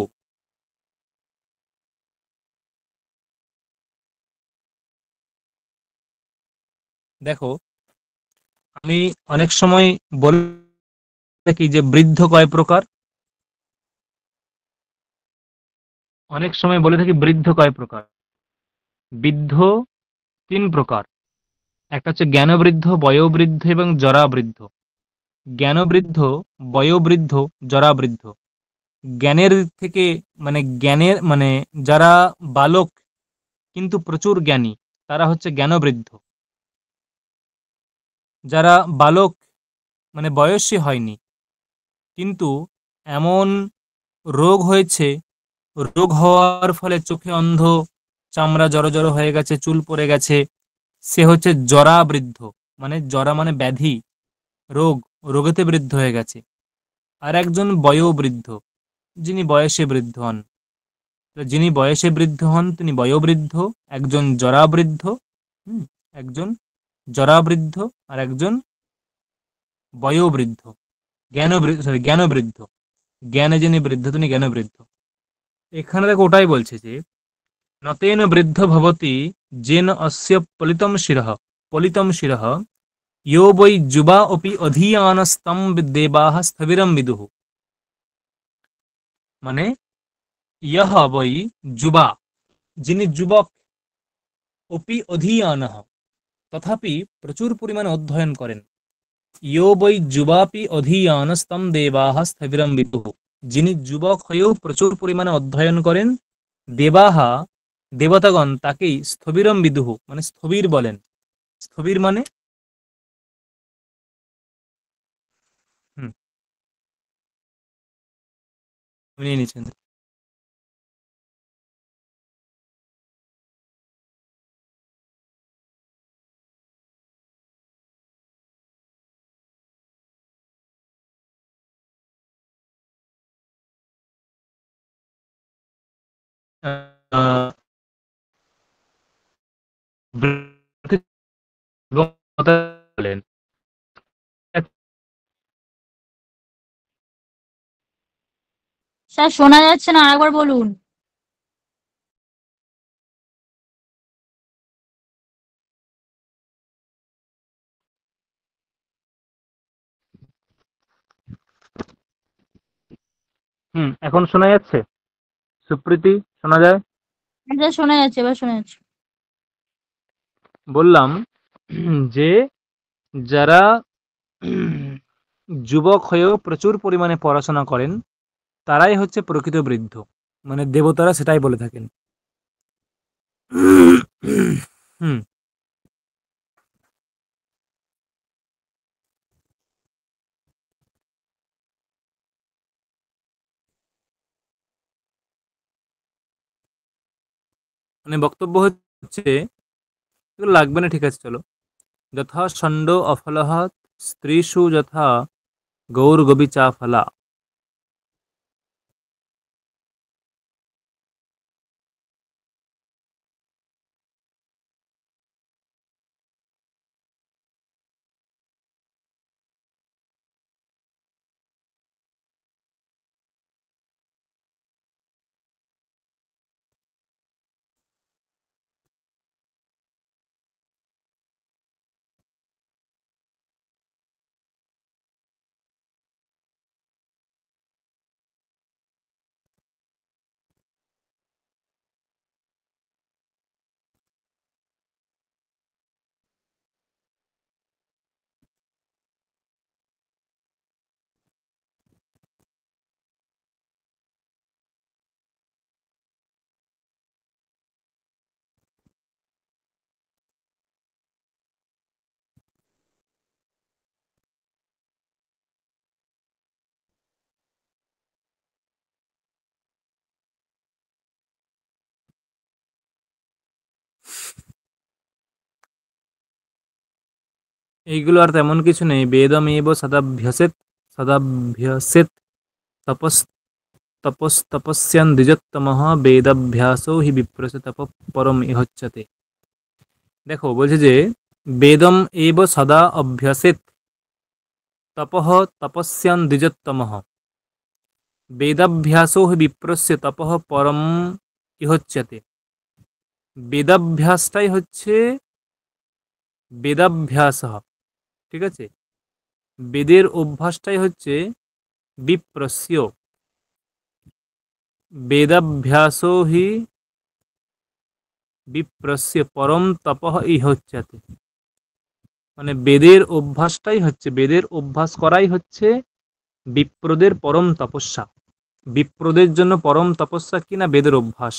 দেখো, আমি অনেক সময় বলে থাকি যে বৃদ্ধ কয় প্রকার, অনেক সময় বলে থাকি বৃদ্ধ কয় প্রকার। বৃদ্ধ 3 প্রকার, একটা হচ্ছে জ্ঞানবৃদ্ধ, বয়োবৃদ্ধ এবং জরাবৃদ্ধ। জ্ঞানবৃদ্ধ, বয়োবৃদ্ধ, জরাবৃদ্ধ। জ্ঞানের দিক থেকে, মানে জ্ঞানের মানে যারা বালক কিন্তু প্রচুর জ্ঞানী, তারা হচ্ছে জ্ঞানবৃদ্ধ। যারা বালক মানে বয়সী হয়নি, কিন্তু এমন রোগ হয়েছে, রোগ হওয়ার ফলে চোখে অন্ধ, চামড়া জড়ো জড়ো হয়ে গেছে, চুল পড়ে গেছে, সে হচ্ছে জরাবৃদ্ধ। মানে জরা মানে ব্যাধি, রোগ, রোগেতে বৃদ্ধ হয়ে গেছে। আর একজন বয়োবৃদ্ধ, যিনি বয়সে বৃদ্ধ হন। যিনি বয়সে বৃদ্ধ হন তিনি বয়োবৃদ্ধ, একজন জরাবৃদ্ধ, হুম, একজন জরাবৃদ্ধ আর একজন বয়োবৃদ্ধ, জ্ঞানবৃদ্ধ, জ্ঞানে যিনি বৃদ্ধ তিনি জ্ঞানবৃদ্ধ। এখানে দেখো ওটাই বলছে যে নতেন বৃদ্ধ ভবতি যেন অস্য পলিতম শিরঃ ইয়ো বৈ যুবা অপি অধীয়ানস্তম দেবাः স্থবিরম বিদুঃ। মানে ইয়হ বৈ যুবা, যিনি যুবক, অপি অধীয়ানঃ, তথাপি প্রচুর পরিমাণে অধ্যয়ন করেন, ইয়ো বৈ যুবাপি অধীয়ানস্তম দেবাः স্থবিরম বিদুঃ, যিনি যুবক হয়েও প্রচুর পরিমাণে অধ্যয়ন করেন, দেবাহা, দেবতাগণ তাকেই স্থবিরম বিদুঃ মানে স্থবির বলেন। স্থবির মানে হুম, নিয়ে নিচ্ছেন। আহ, এবং কথা বলেন। স্যার শোনা যাচ্ছে না, আরেকবার বলুন। এখন শোনা যাচ্ছে? সুপ্রীতি, শোনা যায়? স্যার শোনা যাচ্ছে, এবার শোনা যাচ্ছে। বললাম যে যারা যুবক হয়েও প্রচুর পরিমাণে পড়াশোনা করেন তারাই হচ্ছে প্রকৃত বৃদ্ধ, মানে দেবতারা সেটাই বলে থাকেন। হুম, মানে বক্তব্য হচ্ছে এগুলো লাগবে না, ঠিক আছে চলো। যথা ষণ্ড অফলহ স্ত্রীষু যথা গৌরগবিচা ফলা। এইগুলো আর তেমন কিছু নেই। বেদমেব সদাভ্যসেত, সদাভ্যসেত তপস তপস্যান দ্বিজোত্তমঃ বেদাভ্যাসো হি বিপ্রস্য তপ পরম ইহোচ্যতে। দেখো বলছে যে বেদম এব সদা অভ্যসেত তপঃ তপস্যান দ্বিজোত্তমঃ বেদাভ্যাসো হি বিপ্রস্য তপঃ পরম ইহোচ্যতে। বেদাভ্যাসটাই হচ্ছে বেদাভ্যাস, ঠিক আছে? বেদের অভ্যাসটাই হচ্ছে বিপ্রস্য, বেদাভ্যাসো হি বিপ্রস্য পরম তপঃ ইহোচ্যতে। মানে বেদের অভ্যাসটাই হচ্ছে, বেদের অভ্যাস করাই হচ্ছে বিপ্রদের পরম তপস্যা। বিপ্রদের জন্য পরম তপস্যা কিনা বেদের অভ্যাস।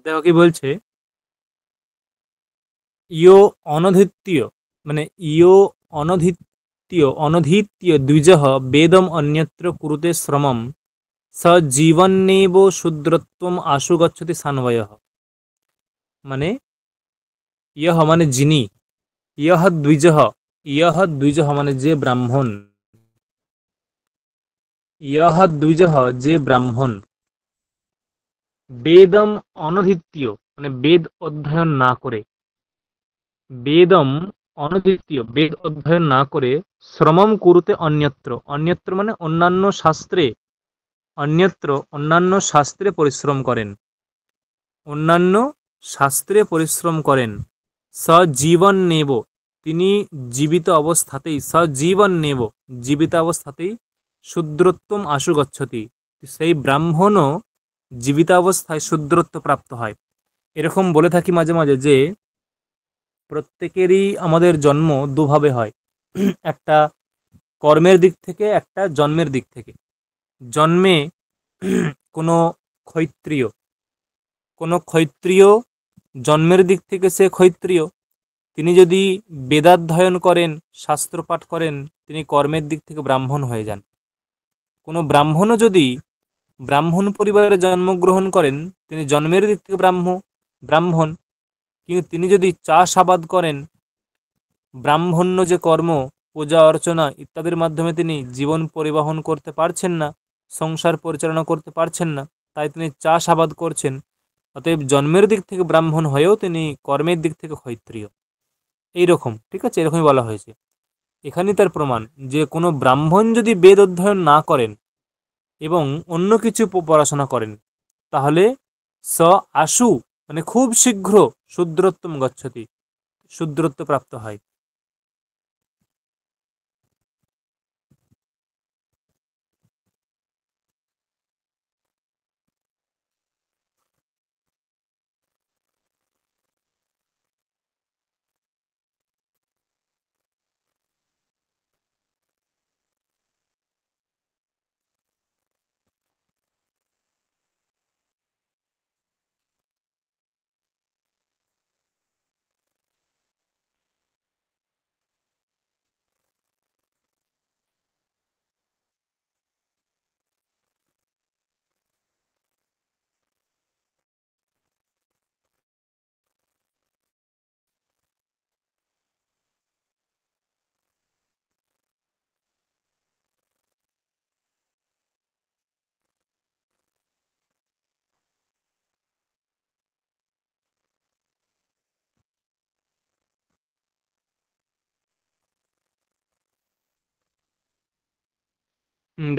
দেখো কি বলছে, ইয় অনধিত্যীয় মানে ইয় অনধিত্যীয় দ্বিজः বেদম অন্যত্র কুরুতে শ্রমম স জীবন্নেব শূদ্রত্বম আশু গচ্ছতি সান্বয়ঃ। মানে ইয়হ মানে যিনি, ইয়হ দ্বিজः, ইয়হ দ্বিজः মানে যে ব্রাহ্মণ, ইয়হ দ্বিজः যে ব্রাহ্মণ, বেদম অনধিত্যীয় মানে বেদ অধ্যয়ন না করে, বেদম অনদ্বিতীয় বেদ অধ্যয়ন না করে শ্রমম কুরুতে অন্যত্র, অন্যত্র মানে অন্যান্য শাস্ত্রে, অন্যত্র অন্যান্য শাস্ত্রে পরিশ্রম করেন, অন্যান্য শাস্ত্রে পরিশ্রম করেন, সজীবন নেব তিনি জীবিত অবস্থাতেই, সজীবন নেব জীবিত অবস্থাতেই শূদ্রত্বম আশু গচ্ছতি সেই ব্রাহ্মণও জীবিতাবস্থায় শূদ্রত্ব প্রাপ্ত হয়। এরকম বলে থাকি মাঝে মাঝে যে প্রত্যেকেরই আমাদের জন্ম দুভাবে হয়, একটা কর্মের দিক থেকে, একটা জন্মের দিক থেকে। জন্মে কোনো ক্ষত্রিয়, কোনো ক্ষত্রিয় জন্মের দিক থেকে সে ক্ষত্রিয়, তিনি যদি বেদাধ্যয়ন করেন, শাস্ত্র পাঠ করেন, তিনি কর্মের দিক থেকে ব্রাহ্মণ হয়ে যান। কোনো ব্রাহ্মণও যদি ব্রাহ্মণ পরিবারে জন্মগ্রহণ করেন, তিনি জন্মের দিক থেকে ব্রাহ্মণ, কিন্তু তিনি যদি চাষাবাদ করেন, ব্রাহ্মণ্য যে কর্ম, পূজা অর্চনা ইত্যাদির মাধ্যমে তিনি জীবন পরিবহন করতে পারছেন না, সংসার পরিচালনা করতে পারছেন না, তাই তিনি চাষাবাদ করছেন, অতএব জন্মের দিক থেকে ব্রাহ্মণ হয়েও তিনি কর্মের দিক থেকে ক্ষত্রিয়। এইরকম, ঠিক আছে, এরকমই বলা হয়েছে। এখানেই তার প্রমাণ যে কোনো ব্রাহ্মণ যদি বেদ অধ্যয়ন না করেন এবং অন্য কিছু পড়াশোনা করেন, তাহলে স আশু মানে খুব শীঘ্র শূদ্রত্বম গচ্ছতি, শূদ্রত্ব প্রাপ্ত হয়।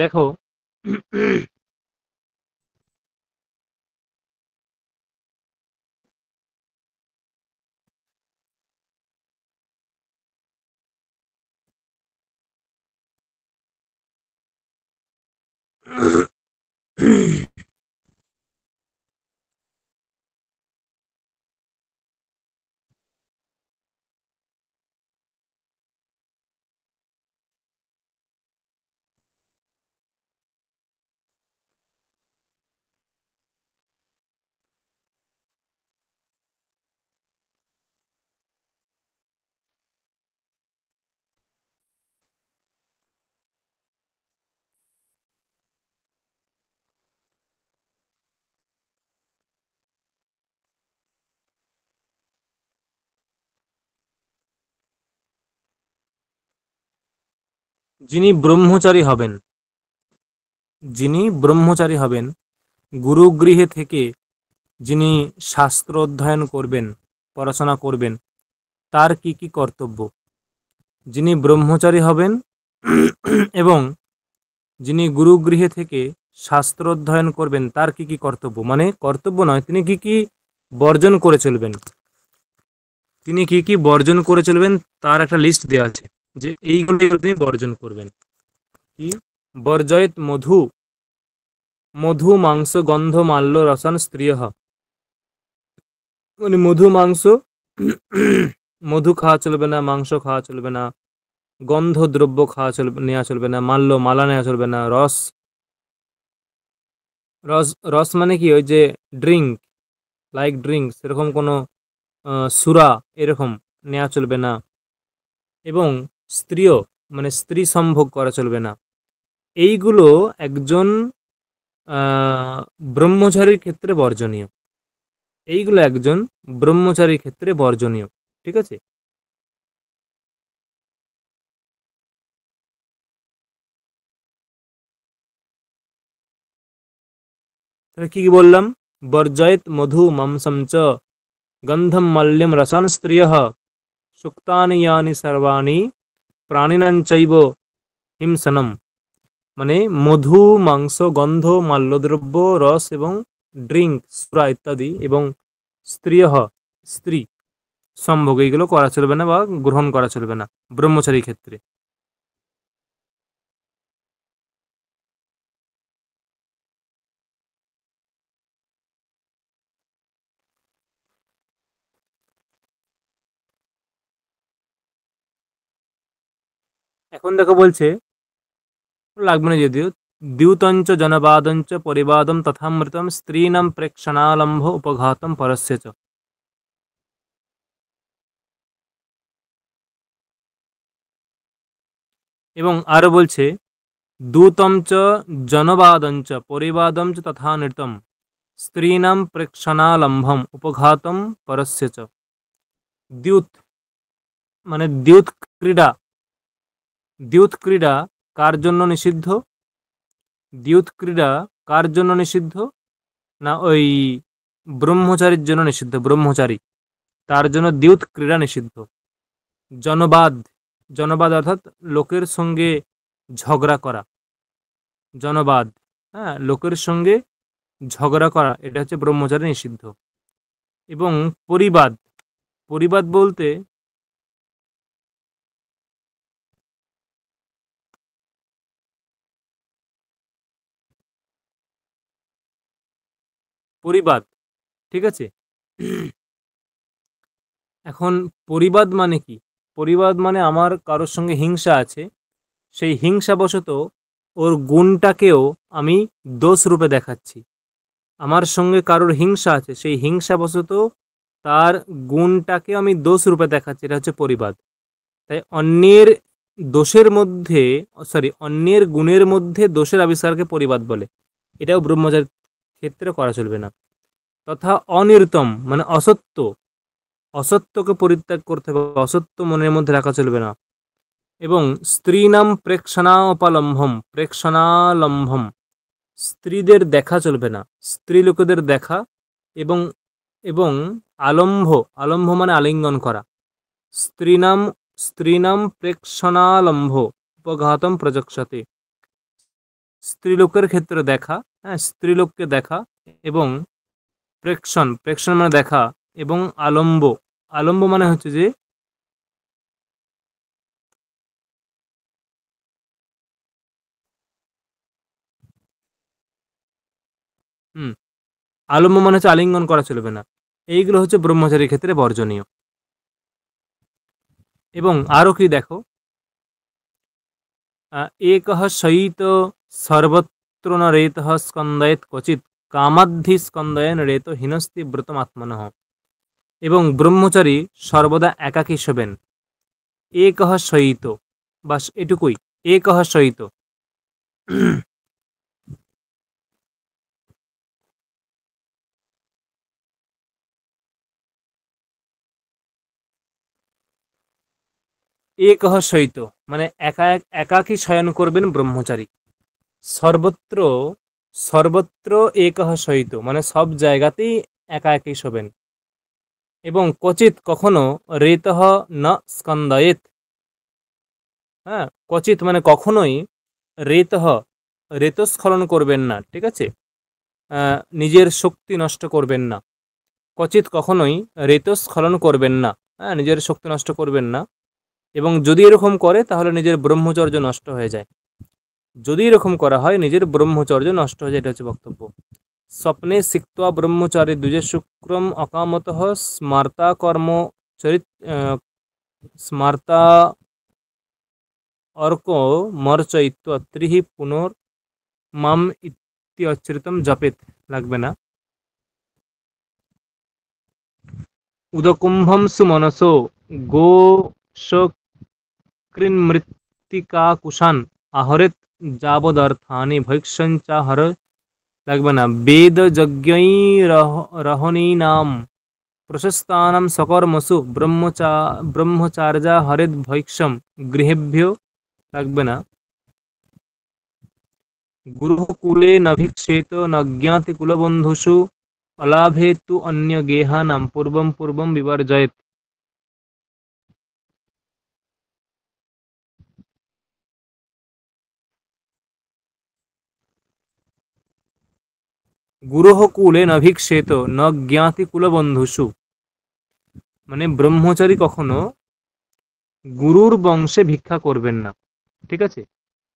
দেখো যিনি ব্রহ্মচারী হবেন, যিনি ব্রহ্মচারী হবেন, গুরুগৃহে থেকে যিনি শাস্ত্র অধ্যয়ন করবেন, পড়াশোনা করবেন, তার কি কি কর্তব্য, যিনি ব্রহ্মচারী হবেন এবং যিনি গুরুগৃহে থেকে শাস্ত্র অধ্যয়ন করবেন, তার কি কি কর্তব্য, মানে কর্তব্য নয়, তিনি কি কি বর্জন করে চলবেন, তিনি কি কি বর্জন করে চলবেন তার একটা লিস্ট দেওয়া আছে, যে এইগুলো তিনি বর্জন করবেন। কি? বর্জয়েত মধু, মধু মাংস গন্ধ মাল্য রসান স্ত্রিয়, মানে মধু মাংস, মধু খাওয়া চলবে না, মাংস খাওয়া চলবে না, গন্ধ দ্রব্য খাওয়া চলবে, নেওয়া চলবে না, মাল্য মালা নেওয়া চলবে না, রস, রস রস মানে কি ওই যে ড্রিঙ্ক, লাইক ড্রিঙ্কস এরকম কোনো সুরা এরকম নেওয়া চলবে না, এবং স্ত্রীও মানে স্ত্রী সম্ভোগ করা চলবে না। এইগুলো একজন ব্রহ্মচারীর ক্ষেত্রে বর্জনীয়। এইগুলো একজন ব্রহ্মচারীর ক্ষেত্রে বর্জনীয়। ঠিক আছে? তাহলে কি কি বললাম? বর্জয়েত মধু মাংসম চ গন্ধম মাল্যম রসান স্ত্রিয়ঃ সুক্তানি ইয়ানি সর্বাণি প্রাণিনাঞ্চৈব হিংসনম। মানে মধু, মাংস, গন্ধ, মাল্যদ্রব্য, রস এবং ড্রিঙ্ক, সুরা ইত্যাদি, এবং স্ত্রিয়ঃ স্ত্রী সম্ভোগ এইগুলো করা চলবে না বা গ্রহণ করা চলবে না ব্রহ্মচারী ক্ষেত্রে। এখন দেখো বলছে, লাগবে না যদিও, দ্যুতঞ্চ জনবাদঞ্চ পরিবাদম তথামৃতম স্ত্রীণাম প্রেক্ষণালম্ভ উপঘাতম পরস্য চ। এবং আরো বলছে, দূতম চ জনবাদঞ্চ পরিবাদম চ তথা নৃতম স্ত্রীণাম প্রেক্ষণালম্ভম উপঘাতম পরস্য চ। দ্যুত মানে দ্যুত ক্রীড়া। দ্যুত ক্রীড়া কার জন্য নিষিদ্ধ? দ্যুত ক্রীড়া কার জন্য নিষিদ্ধ? না ওই ব্রহ্মচারীর জন্য নিষিদ্ধ। ব্রহ্মচারী, তার জন্য দ্যুত ক্রীড়া নিষিদ্ধ। জনবাদ, জনবাদ অর্থাৎ লোকের সঙ্গে ঝগড়া করা। জনবাদ, হ্যাঁ, লোকের সঙ্গে ঝগড়া করা, এটা হচ্ছে ব্রহ্মচারী নিষিদ্ধ। এবং পরিবাদ, পরিবাদ বলতে পরিবাদ, ঠিক আছে? এখন পরিবাদ মানে কি? পরিবাদ মানে আমার কারোর সঙ্গে হিংসা আছে, সেই হিংসাবশত ওর গুণটাকেও আমি দোষ রূপে দেখাচ্ছি। আমার সঙ্গে কারোর হিংসা আছে, সেই হিংসাবশত তার গুণটাকে আমি দোষ রূপে দেখাচ্ছি, এটা হচ্ছে পরিবাদ। তাই অন্যের দোষের মধ্যে, সরি, অন্যের গুণের মধ্যে দোষের আবিষ্কারকে পরিবাদ বলে। এটাও ব্রহ্মচারীর ক্ষেত্রে করা চলবে না। তথা অনির্তম মানে অসত্য, অসত্যকে পরিত্যাগ করতে হবে, অসত্য মনের মধ্যে রাখা চলবে না। এবং স্ত্রীনাম প্রেক্ষণাপলম্ভম, প্রেক্ষণালম্ভম, স্ত্রীদের দেখা চলবে না, স্ত্রী লোকেদের দেখা। এবং এবং আলম্ভ, আলম্ভ মানে আলিঙ্গন করা। স্ত্রীনাম স্ত্রীনাম প্রেক্ষণালম্ভ উপঘাতম প্রযক্ষতে, স্ত্রীলোকের ক্ষেত্রে দেখা, হ্যাঁ, স্ত্রীলোককে দেখা, এবং প্রেক্ষণ, প্রেক্ষণ মানে দেখা, এবং আলম্ব, আলম্ব মানে হচ্ছে যে হুম, আলম্ব মানে হচ্ছে আলিঙ্গন করা চলবে না। এইগুলো হচ্ছে ব্রহ্মচারীর ক্ষেত্রে বর্জনীয়। এবং আরো কি দেখো, एकः शयित सर्वत्र न रेतः स्कन्दयेत् क्वचित् কামাদ্ধি স্কন্দয়েন রেত হিনস্তি ব্রতম আত্মনঃ। এবং ব্রহ্মচারী সর্বদা একাকী শোবেন। একহ শয়িত, বাস এটুকুই, একহ শয়িত। একহ শয়িত মানে একাকী শয়ন করবেন ব্রহ্মচারী। সর্বত্র, সর্বত্র একহ শয়িত মানে সব জায়গাতেই একা একই শোবেন। এবং ক্বচিৎ কখনো রেতহ ন স্কন্দয়েত, হ্যাঁ, ক্বচিৎ মানে কখনোই, রেতহ রেতস্খলন করবেন না, ঠিক আছে? নিজের শক্তি নষ্ট করবেন না। ক্বচিৎ কখনোই রেতস্খলন করবেন না, হ্যাঁ, নিজের শক্তি নষ্ট করবেন না। এবং যদি এরকম করে তাহলে নিজের ব্রহ্মচর্য নষ্ট হয়ে যায়। যদি এরকম করা হয় নিজের ব্রহ্মচর্য নষ্ট হয়ে যায়, এটা হচ্ছে বক্তব্য। স্বপ্নে সিক্ত্বা ব্রহ্মচারী দ্বিজে শুক্রম অকামতঃ স্মার্তা কর্ম চরিত স্মার্তা অর্ক মর্চয়িত্বা ত্রিহি পুনর মাম ইত্যচ্যৃতম জপেত। লাগবে না। উদকুম্ভম সুমনসো গোশকৃন্মৃত্তিকাকুশান আহরেত যাবদর্থানি ভৈক্ষঞ্চাহর, লাগবে না, বেদ যজ্ঞৈরহনীনাম প্রশস্তানাম সকর্মসু ব্রহ্মচার্যা হরেদ ভৈক্ষম গৃহেভ্যো, লাগবে না, গুরুকুলে নভিক্ষেত ন জ্ঞাতি কুলবন্ধুষু অলাভে তু অন্য গেহানাম পূর্বম পূর্বম বিবর্জয়েৎ। গুরুঃ কুলে নভিক্ষেত ন জ্ঞাতি কুলবন্ধুষু, মানে ব্রহ্মচারী কখনো গুরুর বংশে ভিক্ষা করবেন না, ঠিক আছে,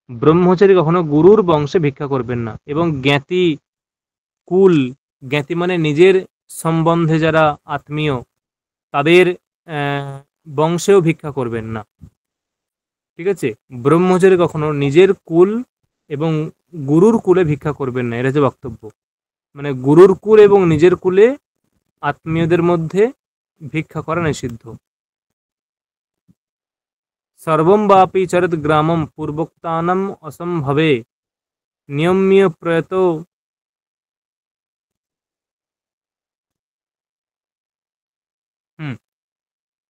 ব্রহ্মচারী কখনো গুরুর বংশে ভিক্ষা করবেন না, এবং জ্ঞাতি কুল, জ্ঞাতি মানে নিজের সম্বন্ধে যারা আত্মীয় তাদের বংশেও ভিক্ষা করবেন না, ঠিক আছে, ব্রহ্মচারী কখনো নিজের কুল এবং গুরুর কুলে ভিক্ষা করবেন না, এটা হচ্ছে বক্তব্য, মানে গুরুর কুল এবং নিজের কুলে আত্মীয়দের মধ্যে ভিক্ষা করা নিষিদ্ধ। সর্বম বাপি চরত গ্রামম পূর্বোক্তানাম অসম্ভবে নিয়ম্য প্রয়ত,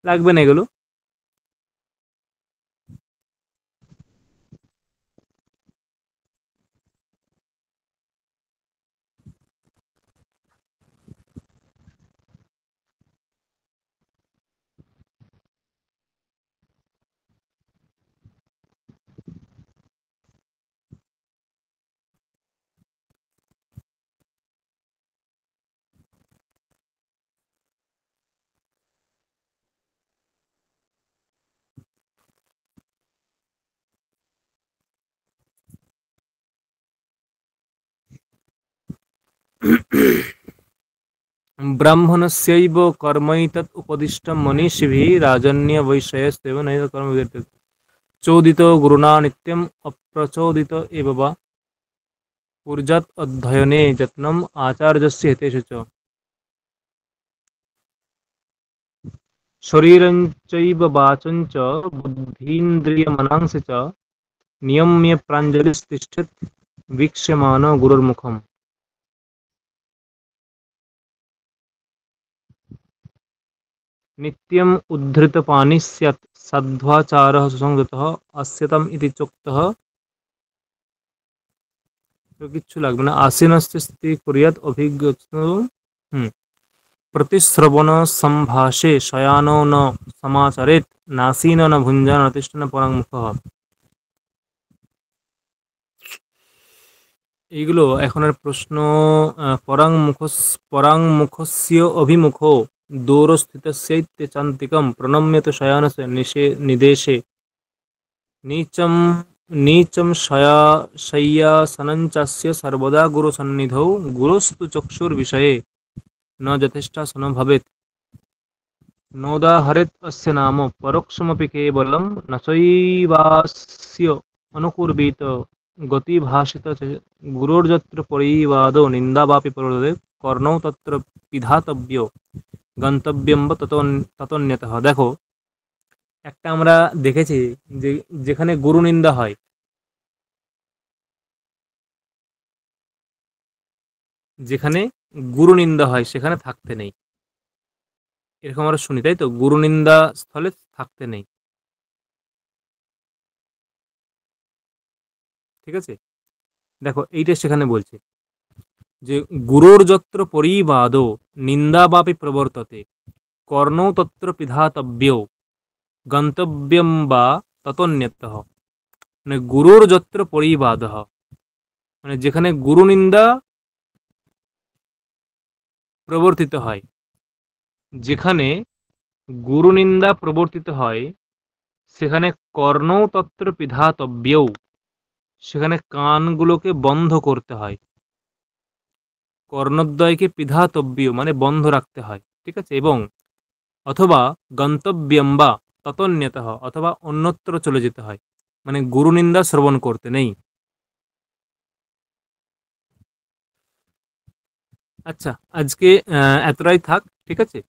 লাগবে না এগুলো। ব্রাহ্মণস্যৈব কর্মৈতৎ উপদিষ্টম মনীষিভিঃ রাজন্যবৈষয়স্যৈব নৈব কর্ম বিদ্যতে চোদিত গুরুণা নিত্যম অপ্রচোদিত এব বা কুর্যাৎ অধ্যয়নে যত্নম আচার্যস্য হিতেষু চ। শরীরঞ্চৈব বাচঞ্চ বুদ্ধীন্দ্রিয়মনাংসি চ নিয়ম্য প্রাঞ্জলিস্তিষ্ঠেৎ వీక్ష్యమానో గురుర్ముఖం। নিত্যম উদ্ধৃতপানি স্যাৎ সাধ্বাচারः সুসংযতः अस्यतम इति চোক্তः, তো কিচ্ছু লাগবে না, আসীনস্য স্থিতি কুর্যাৎ অভিজ্ঞ प्रतिश्रवण संभाषे शयानो न समाचरेत् नासीन न भुञ्जान न तिष्ठन् পরাং মুখঃ। এইগুলো এখনের প্রশ্ন। পরাং মুখস্য অভিমুখো দূরস্থিতস্যৈতে চান্তিকম প্রণম্যতে শয়ানস্য নিদেশে नीचं नीचं शय्यासनञ्चास्य सर्वदा गुरुसन्निधौ गुरुस्तु चक्षुर्विषये न यथेष्टासनो भवेत् नोदाहरेत् अस्य नाम परोक्षमपि केवलं न चैवास्य अनुकुर्वीत गतिभाषित गुरोर्यत्र परिवादो निन्दावापि प्रवर्तते कर्णौ तत्र पिधातव्यो गन्तव्यं वा ततोऽन्यतः। দেখো একটা আমরা দেখেছি যে যেখানে গুরু নিন্দা হয়, যেখানে গুরু নিন্দা হয় সেখানে থাকতে নেই, এরকম আমরা শুনি, তাই তো, গুরু নিন্দা স্থলে থাকতে নেই, ঠিক আছে। দেখো এইটা সেখানে বলছে যে গুরুর যত্র পরিবাদ নিন্দাবাপি প্রবর্ততে কর্ণৌ তত্র পিধাতব্য গন্তব্যম বা ততন্যতঃ, মানে গুরুর যত্র পরিবাদ, মানে যেখানে গুরু নিন্দা প্রবর্তিত হয়, যেখানে গুরু নিন্দা প্রবর্তিত হয় সেখানে কর্ণৌ তত্র পিধাতব্য, সেখানে কানগুলোকে বন্ধ করতে হয়, কর্ণদ্বয়কে পিধাতব্য মানে বন্ধ রাখতে হয়, ঠিক আছে, এবং অথবা গন্তব্যম বা ততন্যতঃ অথবা অন্যত্র চলে যেতে হয়, মানে গুরু নিন্দা শ্রবণ করতে নেই। আচ্ছা, আজকে এতটাই থাক, ঠিক আছে।